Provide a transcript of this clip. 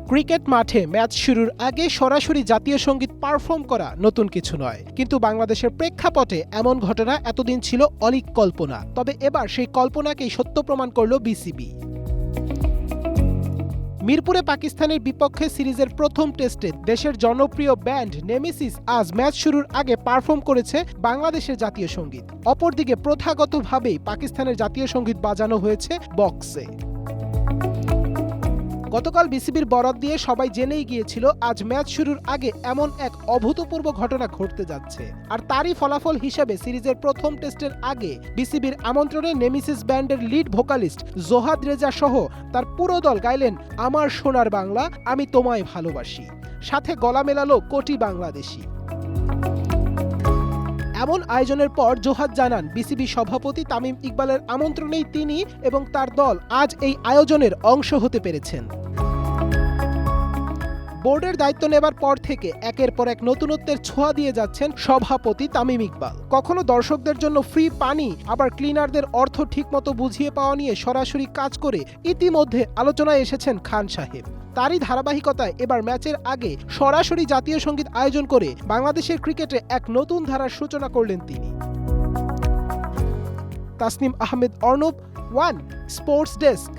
Cricket মাঠে match শুরুর আগে সরাসরি জাতীয় সঙ্গীত পারফর্ম করা নতুন কিছু নয়, কিন্তু বাংলাদেশের প্রেক্ষাপটে এমন ঘটনা এতদিন ছিল অলীক কল্পনা। তবে এবার সেই কল্পনাকেই সত্য প্রমাণ করল বিসিবি। মিরপুরে পাকিস্তানের বিপক্ষে সিরিজের প্রথম টেস্টে দেশের জনপ্রিয় ব্যান্ড নেমেসিস আজ ম্যাচ শুরুর আগে পারফর্ম করেছে বাংলাদেশের জাতীয় সঙ্গীত। অপরদিকে প্রথাগতভাবেই পাকিস্তানের জাতীয় সঙ্গীত বাজানো হয়েছে বক্সে। গতকাল বিসিবির বরাত দিয়ে সবাই জেনেই গিয়েছিল আজ ম্যাচ শুরুর আগে এমন এক অভূতপূর্ব ঘটনা ঘটতে যাচ্ছে। আর তারই ফলাফল হিসেবে সিরিজের প্রথম টেস্টের আগে বিসিবির আমন্ত্রণে নেমেসিস ব্যান্ডের লিড ভোকালিস্ট জোহাদ রেজা সহ তার পুরো দল গাইলেন আমার সোনার বাংলা আমি তোমায় ভালোবাসি, সাথে গলা মেলালো কোটি বাংলাদেশি। এমন আয়োজনের পর জোহাদ জানান বিসিবি সভাপতি তামিম ইকবালের আমন্ত্রণেই তিনি এবং তার দল আজ এই আয়োজনের অংশ হতে পেরেছেন। বোর্ডের দায়িত্ব নেবার পর থেকে একের পর এক নতুনত্বের ছোঁয়া দিয়ে যাচ্ছেন সভাপতি তামিম ইকবাল। কখনো দর্শকদের জন্য ফ্রি পানি, আবার ক্লিনারদের অর্থ ঠিকমতো বুঝিয়ে পাওয়া নিয়ে সরাসরি কাজ করে ইতিমধ্যে আলোচনায় এসেছেন খান সাহেব। তারই ধারাবাহিকতায় এবার ম্যাচের আগে সরাসরি জাতীয় সঙ্গীত আয়োজন করে বাংলাদেশের ক্রিকেটে এক নতুন ধারার সূচনা করলেন তিনি। Tasnim Ahmed Arnab, one sports desk.